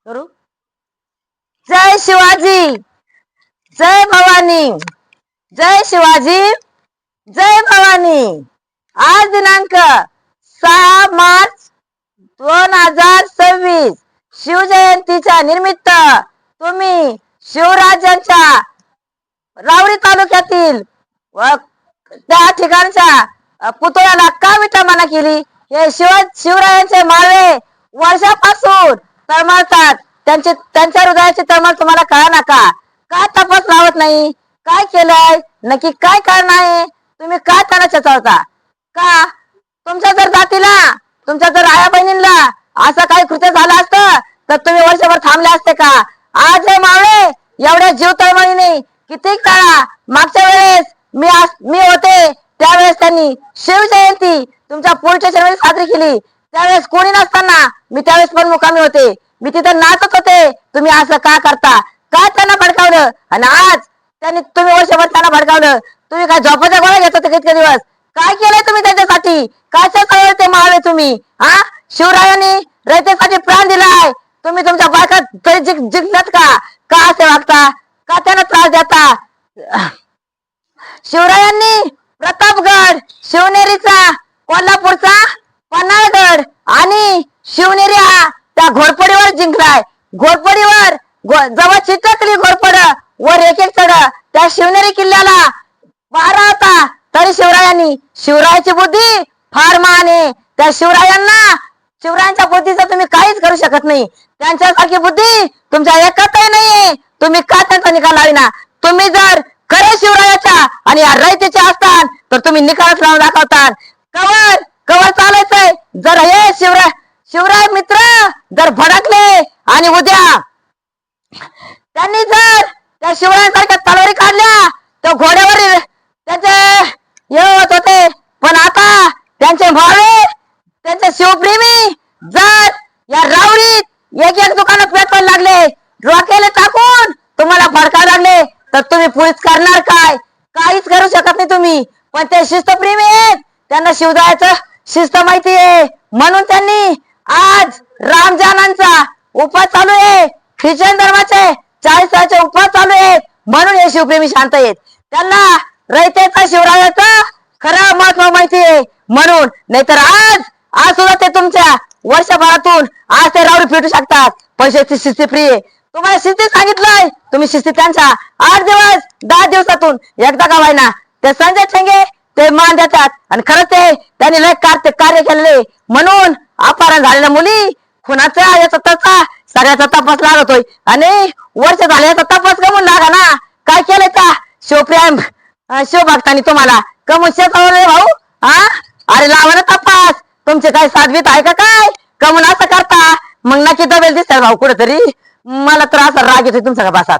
करू. जय शिवाजी, जय भवानी, जय शिवाजी, जय भवानी. आज दिनांक 6 मार्च 2026 शिवजयंतीच्या निमित्त तुम्ही शिवराजांच्या रावरी तालुक्यातील व त्या ठिकाणच्या पुतळ्याला का विटंबना केली? हे शिवरायांचे मावळे वर्षापासून तळमळतात. त्यांच्या हृदयाची तळमळ तुम्हाला कळा का? का तपास लावत नाही? काय केलंय? नक्की काय कारण आहे? तुम्ही का त्यांना चेचवता? का तुमच्या जर जातीला, तुमच्या जर आया बहिणींना असं काही कृत्य झालं असतं तर तुम्ही वर्षभर थांबले असते का? आज हे मावळे एवढ्या जीव तळमळीने किती काळा मागच्या वेळेस मी होते त्यावेळेस त्यांनी शिवजयंती तुमच्या पोलीस स्टेशनमध्ये साजरी केली. त्यावेळेस कोणी नसताना मी त्यावेळेस पण मुकामी होते. मी तिथे नाचत होते. तुम्ही असं का करता? का त्यांना भडकावलं? आणि आज तुम्ही वर्षभर त्यांना भडकावलं. तुम्ही काय झोपाच्या गोळ्या घेत होते किती दिवस? काय केलंय तुम्ही त्यांच्यासाठी? काय ते मावळे तुम्ही? हा, शिवरायांनी रयतेसाठी प्राण दिलाय. तुम्ही तुमच्या बायकात तरी जिंकलात का? का असे वागता? का त्यांना त्रास देता? शिवरायांनी प्रतापगड, शिवनेरीचा, कोल्हापूरचा पन्हाळगड आणि शिवनेरी हा त्या घोरपडीवर जिंकलाय. घोरपडीवर जवळ चिटकली घोरपड वर एक चढ त्या शिवनेरी किल्ल्याला वारा होता. तरी शिवरायाची बुद्धी फार महान आहे. त्या शिवरायांच्या बुद्धीचं तुम्ही काहीच करू शकत नाही. त्यांच्यासारखी बुद्धी तुमच्या एकत्रही नाहीये. तुम्ही का त्यांचा निकाल लाविना? तुम्ही जर खरे शिवरायाच्या आणि रयतेचे असताल तर तुम्ही निकालच लावून दाखवता. कवर चालायचंय. जर हे शिवराय मित्र जर भडकले आणि उद्या त्यांनी जर त्या शिवरायांसारख्या तलवारी काढल्या तर घोड्यावर त्याचे होत होते. पण आता त्यांचे भावे, त्यांचे शिवप्रेमी जर या रावरीत एक दुकानात पेटवायला लागले, डोक्याला टाकून तुम्हाला भडकायला लागले तर तुम्ही पोलीस करणार काय? काहीच करू शकत नाही तुम्ही. पण ते शिस्तप्रेमी आहेत. त्यांना शिवरायाचं शिस्त माहिती आहे. म्हणून त्यांनी आज रामजानांचा उपास चालू आहे. ख्रिश्चन धर्माचे 40 उपवास चालू आहेत. म्हणून हे शिवप्रेमी शांत आहेत. त्यांना रयतेचा शिवरायाचा खरं महत्व माहिती आहे. म्हणून नाहीतर आज सुद्धा ते तुमच्या वर्षभरातून आज ते रावरी फिटू शकतात. पैशाची शिस्ती फ्री आहे. तुम्हाला शिस्ती सांगितलंय. तुम्ही शिस्ती त्यांच्या 8 दिवस 10 दिवसातून एकदा का व्हायना ते संजय ठेंगे ते मान देतात. आणि खरं त्यांनी लय कार्य केलेले. म्हणून अपहरण झालेल्या मुली खुनाचा याचा तसा सगळ्याचा तपास लागतोय. आणि वर्ष झाल्याचा तपास कमून लागा ना. काय केलंय का शिवभक्तांनी तुम्हाला कमून शेतवले भाऊ? हा, अरे लावा ना तपास. तुमचे काय साधवीत आहे का काय? कमून असं करता? मग नक्की दबेल दिसतात भाऊ कुठेतरी. मला तर असा राग येतोय तुमच्या का बसात.